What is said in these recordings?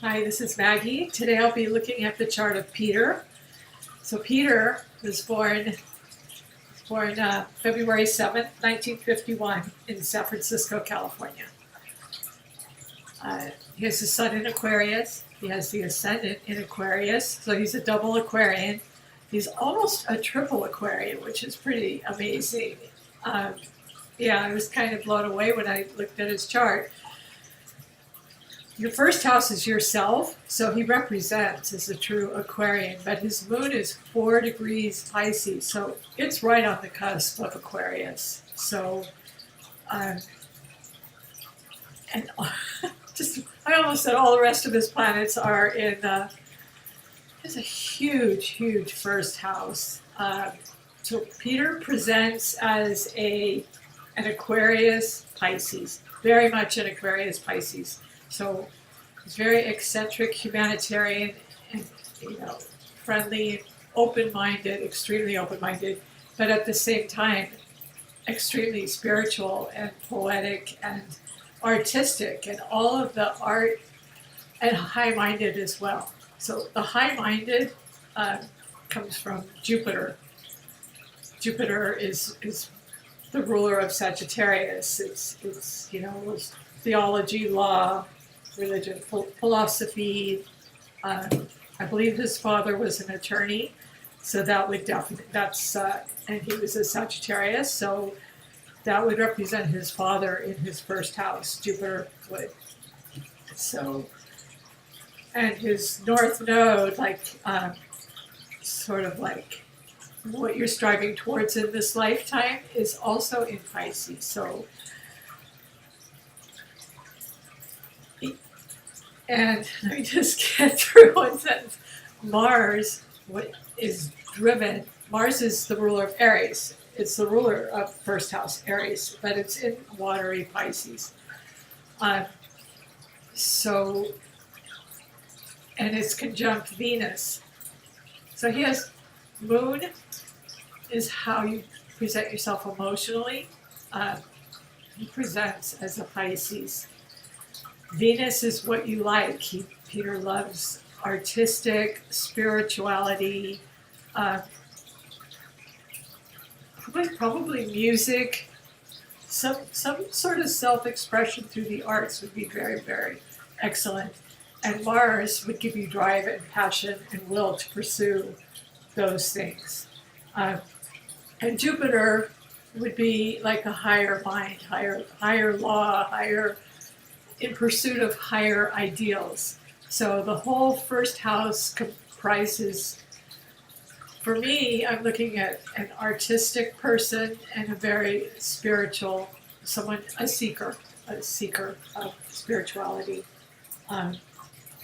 Hi, this is Maggie. Today I'll be looking at the chart of Peter. So Peter was born February 7th, 1951 in San Francisco, California. He has the sun in Aquarius. He has the ascendant in Aquarius, so he's a double Aquarian. He's almost a triple Aquarian, which is pretty amazing. Um, yeah, I was kind of blown away when I looked at his chart. Your first house is yourself, so he represents as a true Aquarian, but his moon is 4 degrees Pisces, so it's right on the cusp of Aquarius. So, um, and I almost said all the rest of his planets are in, it's a huge first house. So Peter presents as an Aquarius Pisces, very much an Aquarius Pisces. So he's very eccentric, humanitarian, and friendly, open-minded, extremely open-minded, but at the same time, extremely spiritual and poetic and artistic, and all of the art, and high-minded as well. So the high-minded comes from Jupiter. Jupiter is the ruler of Sagittarius. It's theology, law, religion, philosophy. I believe his father was an attorney, so that would definitely, and he was a Sagittarius, so that would represent his father in his first house, Jupiter would. So, and his north node, sort of like what you're striving towards in this lifetime, is also in Pisces. So, and let me just get through one sentence. Mars is driven. Mars is the ruler of Aries. It's the ruler of first house Aries, but it's in watery Pisces. So, and it's conjunct Venus. So he has moon is how you present yourself emotionally. He presents as a Pisces. Venus is what you like. Peter loves artistic, spirituality, probably music, some sort of self-expression through the arts would be very excellent. And Mars would give you drive and passion and will to pursue those things. And Jupiter would be like a higher mind, higher law, higher in pursuit of higher ideals. So the whole first house comprises, for me, I'm looking at an artistic person and a very spiritual, a seeker of spirituality, and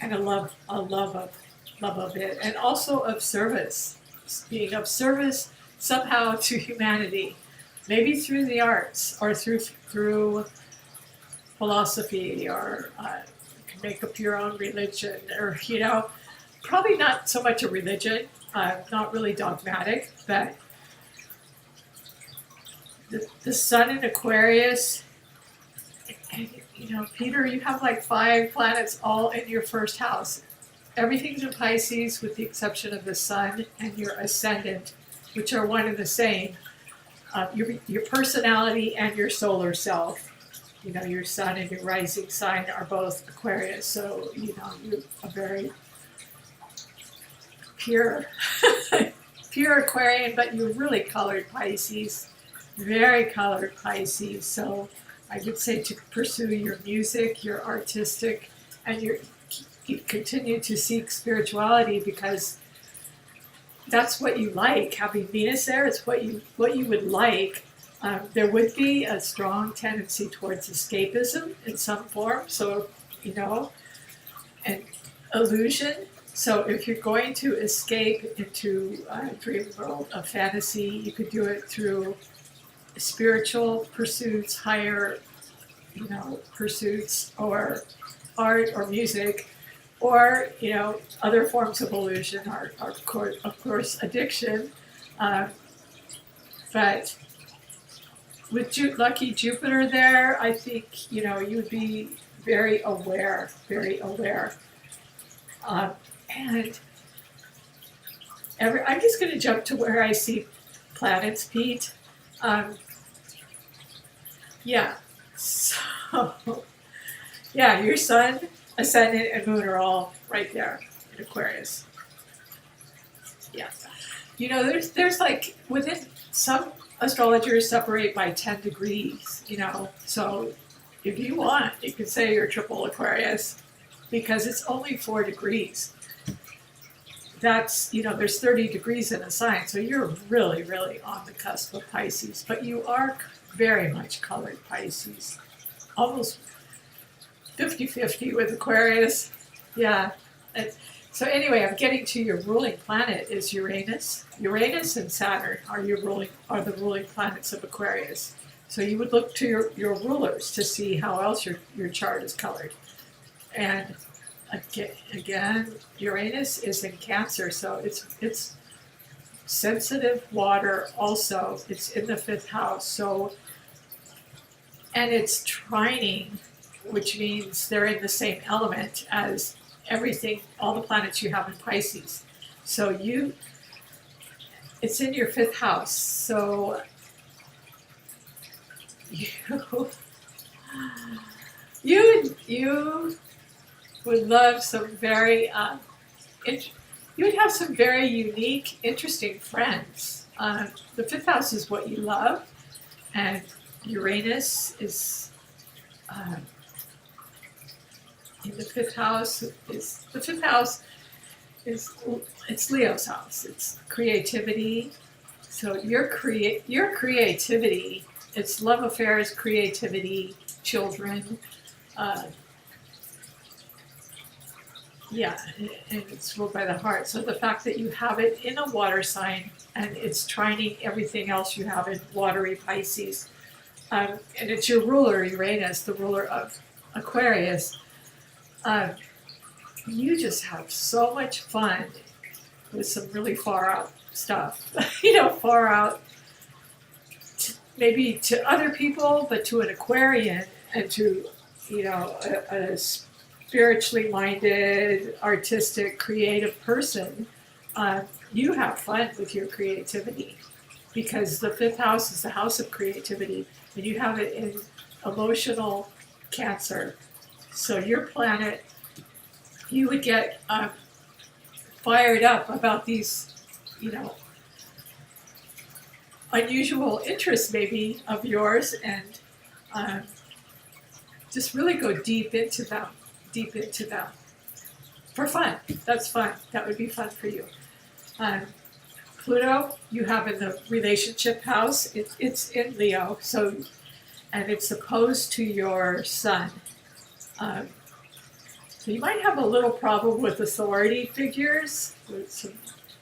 a love of it, and also of service, being of service somehow to humanity, maybe through the arts or through philosophy, or you can make up your own religion, or probably not so much a religion, not really dogmatic, but the sun in Aquarius, and Peter, you have like 5 planets all in your first house. Everything's in Pisces with the exception of the sun and your ascendant, which are one and the same. Your personality and your solar self. Your sun and your rising sign are both Aquarius, so you're a very pure Aquarian, but you're really colored Pisces, very colored Pisces. So I would say to pursue your music, your artistic, and you continue to seek spirituality, because that's what you like. Having Venus there, it's what you would like. There would be a strong tendency towards escapism in some form, so, and illusion. So if you're going to escape into a dream world of fantasy, you could do it through spiritual pursuits, higher, pursuits, or art or music, or, other forms of illusion are, of course, addiction. But with lucky Jupiter there, I think, you would be very aware. And I'm just going to jump to where I see planets, Pete. Yeah, so yeah, your sun, ascendant, and moon are all right there in Aquarius. Yeah, you know, there's like within some astrologers separate by 10 degrees. You know, so if you want, you can say you're triple Aquarius because it's only 4 degrees. That's, you know, there's 30 degrees in a sign, so you're really, really on the cusp of Pisces, but you are very much colored Pisces, almost 50-50 with Aquarius. Yeah. And so anyway, I'm getting to your ruling planet is Uranus. Uranus and Saturn are the ruling planets of Aquarius. So you would look to your rulers to see how else your chart is colored. And again, Uranus is in Cancer, so it's sensitive water also. It's in the 5th house, so, and it's trining, which means they're in the same element as everything, all the planets you have in Pisces. So it's in your 5th house, so you would love some very, you would have some very unique, interesting friends. The 5th house is what you love, and Uranus is in the 5th house. It's Leo's house. It's creativity. So your creativity. It's love affairs, creativity, children. Yeah, and it's ruled by the heart. So the fact that you have it in a water sign and it's trining everything else you have in watery Pisces, and it's your ruler, Uranus, the ruler of Aquarius, you just have so much fun with some really far out stuff. You know, far out maybe to other people, but to an Aquarian and to, you know, a spiritually minded, artistic, creative person, you have fun with your creativity because the 5th house is the house of creativity, and you have it in emotional Cancer. So your planet, you would get fired up about these, you know, unusual interests maybe of yours, and just really go deep into them for fun. That's fun. That would be fun for you. Pluto, you have in the relationship house. It's in Leo, so, and it's opposed to your sun. So you might have a little problem with authority figures, with some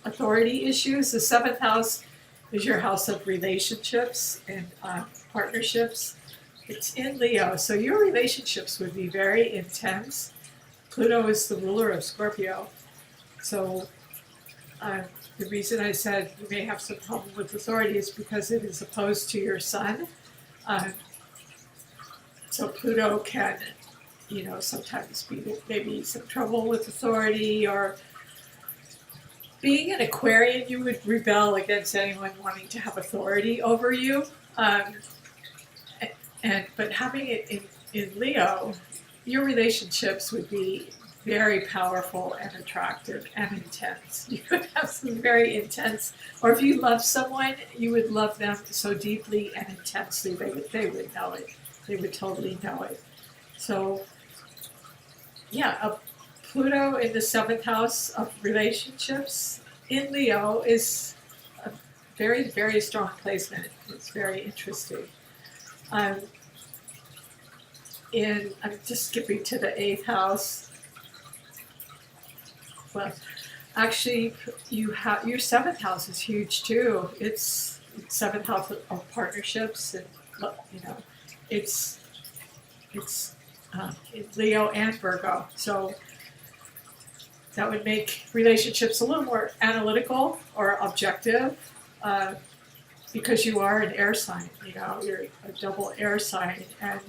authority issues. The 7th house is your house of relationships and partnerships. It's in Leo, so your relationships would be very intense. Pluto is the ruler of Scorpio. So the reason I said you may have some problem with authority is because it is opposed to your sun. So Pluto can, you know, sometimes be maybe some trouble with authority, or being an Aquarian, you would rebel against anyone wanting to have authority over you. But having it in Leo, your relationships would be very powerful and attractive and intense. You would have some very intense, or if you love someone, you would love them so deeply and intensely, they would know it. They would totally know it. So, yeah, Pluto in the 7th house of relationships in Leo is a very, very strong placement. It's very interesting. I'm just skipping to the 8th house. Well, actually, you have your 7th house is huge too. It's 7th house of partnerships, and you know, it's Leo and Virgo. So that would make relationships a little more analytical or objective, because you are an air sign. You know, you're a double air sign, and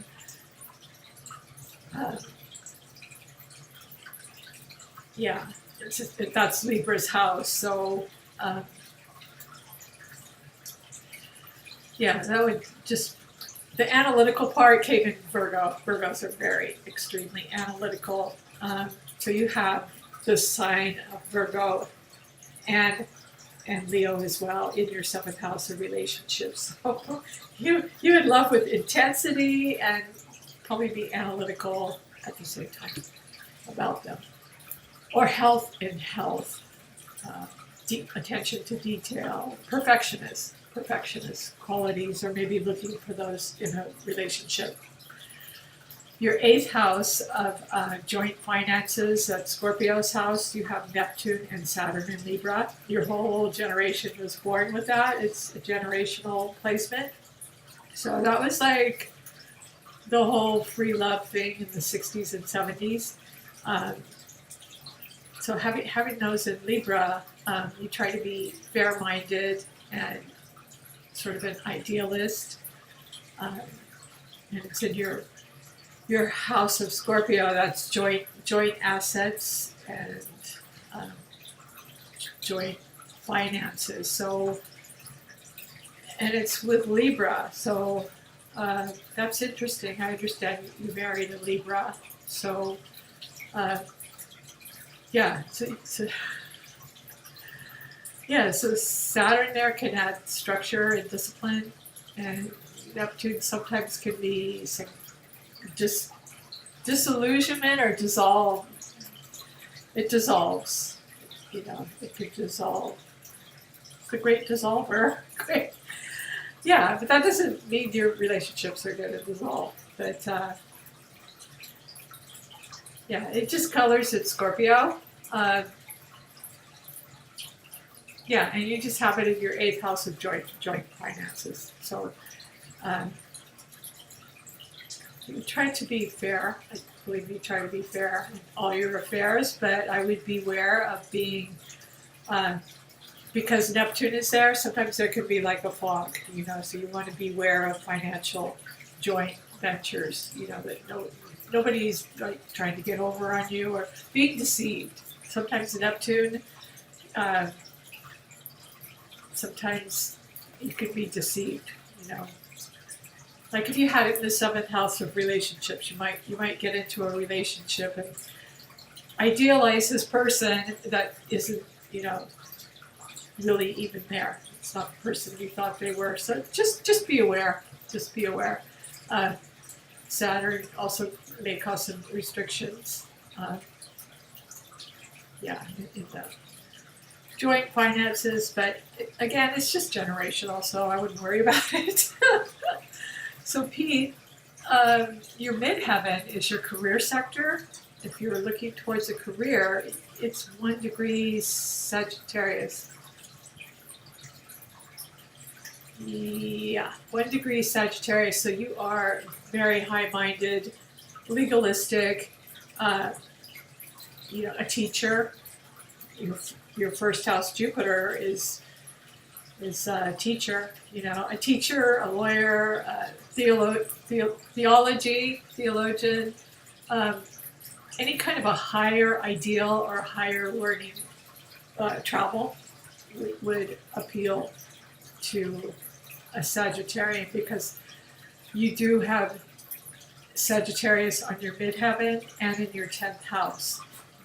yeah, that's Libra's house. So yeah, that would just, the analytical part came in Virgo. Virgos are very extremely analytical. So you have the sign of Virgo and Leo as well in your seventh house of relationships. So you in love with intensity and probably be analytical at the same time about them. Or health in health, deep attention to detail, perfectionist qualities, or maybe looking for those in a relationship. Your eighth house of joint finances, that's Scorpio's house. You have Neptune and Saturn in Libra. Your whole generation was born with that. It's a generational placement. So that was like the whole free love thing in the 60s and 70s. So having those in Libra, you try to be fair-minded and sort of an idealist. And it's in your house of Scorpio, that's joint assets and joint finances. So, and it's with Libra. So that's interesting. I understand you married a Libra. So yeah, so Saturn there can add structure and discipline, and Neptune sometimes can be some just disillusionment or dissolve. It dissolves, it could dissolve. It's a great dissolver. Great. Yeah, but that doesn't mean your relationships are going to dissolve. But yeah, it just colors it Scorpio. Yeah, and you just have it in your eighth house of joint finances. So you try to be fair. I believe you try to be fair in all your affairs, but I would beware of being, because Neptune is there, sometimes there can be like a fog, so you want to beware of financial joint ventures, that nobody's like trying to get over on you or being deceived. Sometimes Neptune, sometimes you could be deceived, Like if you had it in the seventh house of relationships, you might get into a relationship and idealize this person that isn't, really even there. It's not the person you thought they were. So just be aware. Just be aware. Saturn also may cause some restrictions. In the joint finances, but again, it's just generational, so I wouldn't worry about it. So Pete, your midheaven is your career sector. If you're looking towards a career, it's 1 degree Sagittarius. Yeah, 1 degree Sagittarius. So you are very high-minded, legalistic, a teacher. Your first house, Jupiter, is a teacher. A teacher, a lawyer, theologian, any kind of a higher ideal or higher learning travel would appeal to a Sagittarian, because you do have Sagittarius on your midheaven and in your 10th house.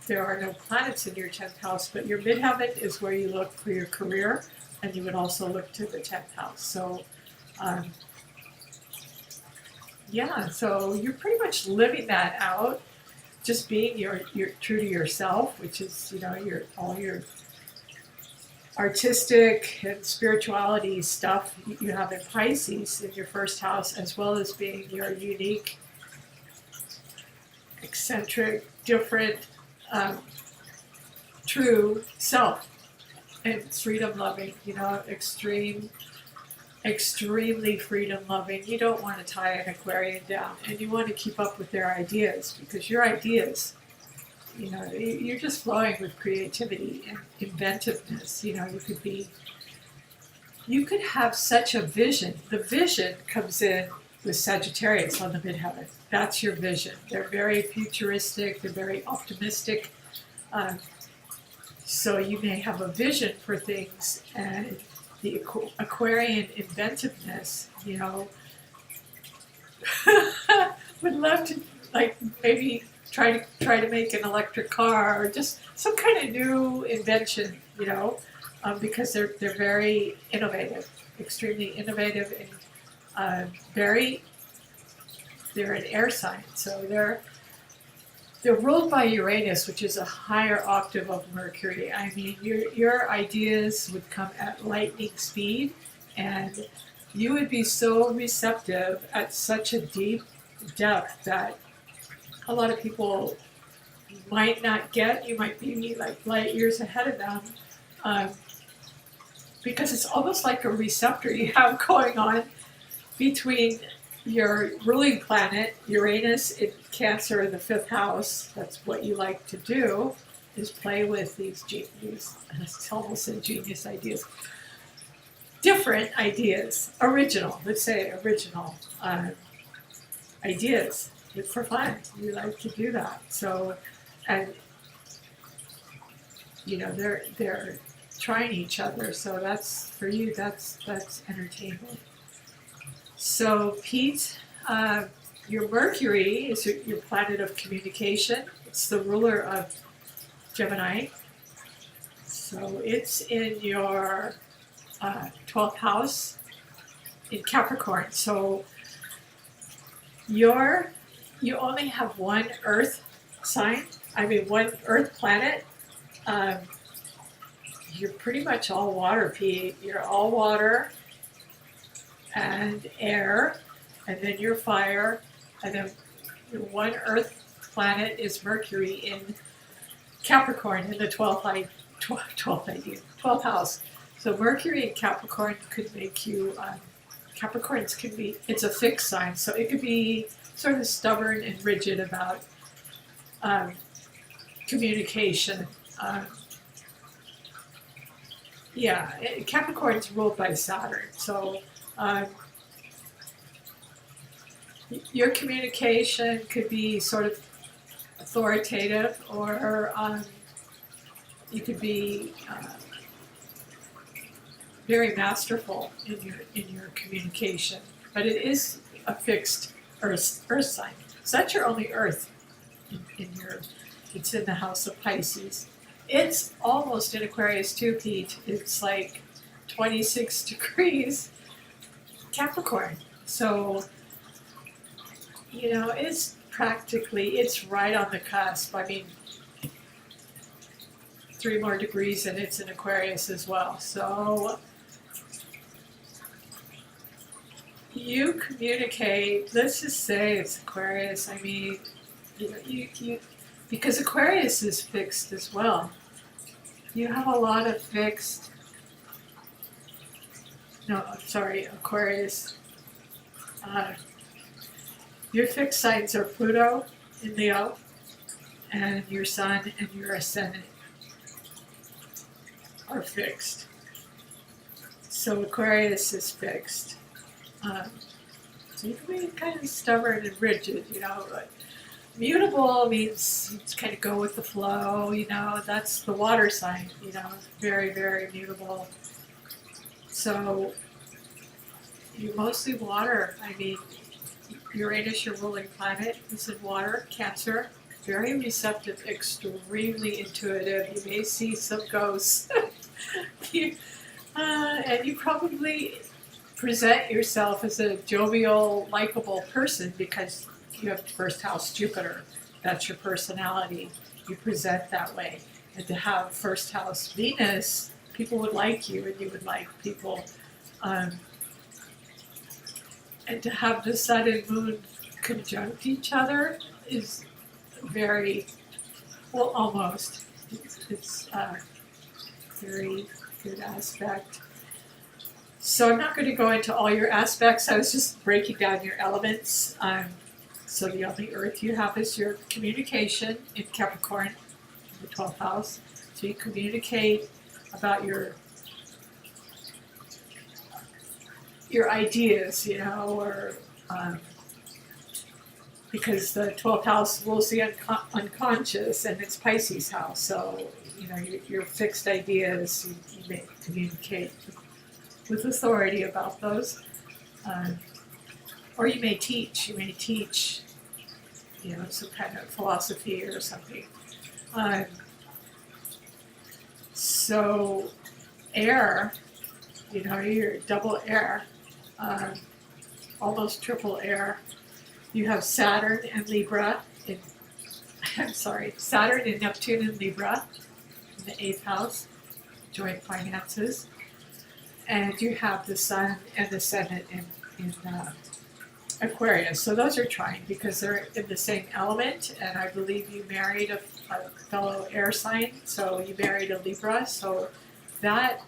There are no planets in your 10th house, but your midheaven is where you look for your career, and you would also look to the 10th house. So, so you're pretty much living that out, just being your true to yourself, which is, all your artistic and spirituality stuff you have in Pisces in your first house, as well as being your unique, eccentric, different, true self, and freedom loving, extremely freedom loving. You don't want to tie an Aquarian down, and you want to keep up with their ideas, because your ideas, you're just flowing with creativity and inventiveness. You could have such a vision. The vision comes in with Sagittarius on the midheaven. That's your vision. They're very futuristic. They're very optimistic. Um, so you may have a vision for things, and the Aquarian inventiveness, you know, would love to like maybe try to make an electric car or just some kind of new invention, you know, because they're very innovative, extremely innovative, and very they're an air sign, so they're ruled by Uranus, which is a higher octave of Mercury. I mean, your ideas would come at lightning speed, and you would be so receptive at such a deep depth that a lot of people might not get. You might be like light years ahead of them, um, because it's almost like a receptor you have going on between your ruling planet, Uranus in Cancer in the fifth house. That's what you like to do, is play with these it's almost ingenious ideas. Different ideas, original, let's say original ideas for fun. You like to do that. So, and you know, they're trying each other. So that's for you. That's entertainment. So Pete, your Mercury is your planet of communication. It's the ruler of Gemini. So it's in your 12th house in Capricorn. So you only have one Earth sign. I mean, one Earth planet. You're pretty much all water, Pete. You're all water and air, and then your fire, and then your one Earth planet is Mercury in Capricorn in the 12th house. So Mercury in Capricorn could make you, Capricorns can be, it's a fixed sign, so it could be sort of stubborn and rigid about communication. Capricorn's ruled by Saturn, so your communication could be sort of authoritative, or you could be very masterful in your communication. But it is a fixed Earth sign. So that's your only Earth in your. It's in the house of Pisces. It's almost in Aquarius too, Pete. It's like 26 degrees Capricorn. So, you know, it's right on the cusp. I mean, 3 more degrees and it's in Aquarius as well. So you communicate, let's just say it's Aquarius. I mean, you know, you because Aquarius is fixed as well. You have a lot of fixed, no, I'm sorry, Aquarius. Your fixed signs are Pluto in Leo, and your Sun and your Ascendant are fixed. So Aquarius is fixed. So you can be kind of stubborn and rigid, you know. But mutable means you just kind of go with the flow, you know. That's the water sign, you know, very, very mutable. So you're mostly water. I mean, Uranus, your ruling planet, is in water, Cancer, very receptive, extremely intuitive. You may see some ghosts. And you probably present yourself as a jovial, likable person because you have first house Jupiter. That's your personality. You present that way. And to have first house Venus, people would like you and you would like people. And to have the sun and moon conjunct each other is very, well, almost. It's a very good aspect. So I'm not going to go into all your aspects. I was just breaking down your elements. So the only Earth you have is your communication in Capricorn, in the 12th house. So you communicate about your ideas, you know, or because the 12th house rules the unconscious, and it's Pisces house. So, you know, your fixed ideas, you may communicate with authority about those. Or you may teach. You may teach, you know, some kind of philosophy or something. So, air, you know, you're double air, almost triple air. You have Saturn and Libra in, I'm sorry, Saturn and Neptune in Libra in the 8th house, joint finances. And you have the Sun and the Ascendant in Aquarius. So those are trying because they're in the same element, and I believe you married a fellow air sign, so you married a Libra. So that,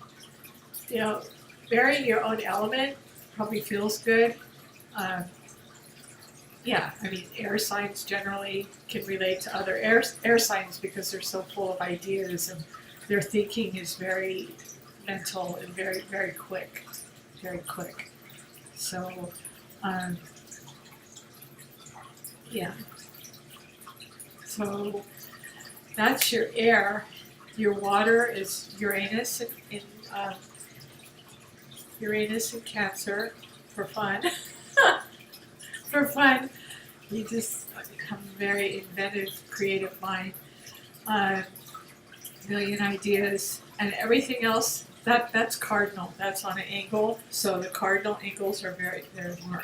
you know, marrying your own element probably feels good. Yeah, I mean, air signs generally can relate to other air signs because they're so full of ideas, and their thinking is very mental and very, very quick, very quick. So, yeah. So that's your air. Your water is Uranus in Uranus in Cancer for fun. For fun, you just become a very inventive, creative mind. Million ideas, and everything else. That's cardinal. That's on an angle. So the cardinal angles are they're more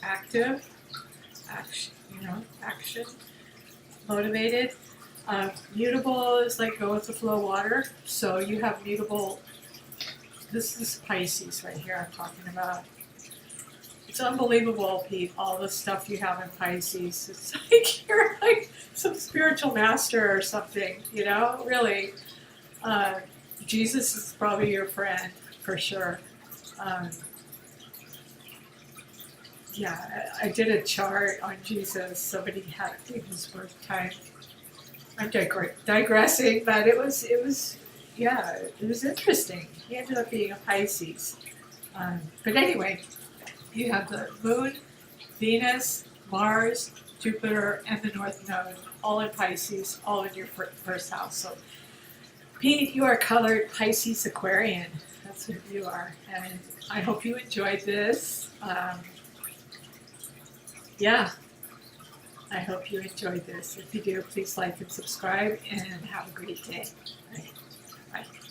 active, action motivated. Mutable is like go with the flow water. So you have mutable. This is Pisces right here. I'm talking about. It's unbelievable, Pete, all the stuff you have in Pisces. It's like you're like some spiritual master or something, you know, really. Jesus is probably your friend, for sure. Yeah, I did a chart on Jesus. Somebody had his birth time. I'm digressing, but it was interesting. He ended up being a Pisces. But anyway, you have the Moon, Venus, Mars, Jupiter, and the North Node, all in Pisces, all in your first house. So, Pete, you are colored Pisces Aquarian. That's what you are. And I hope you enjoyed this. Yeah, I hope you enjoyed this. If you do, please like and subscribe, and have a great day. Bye. Bye.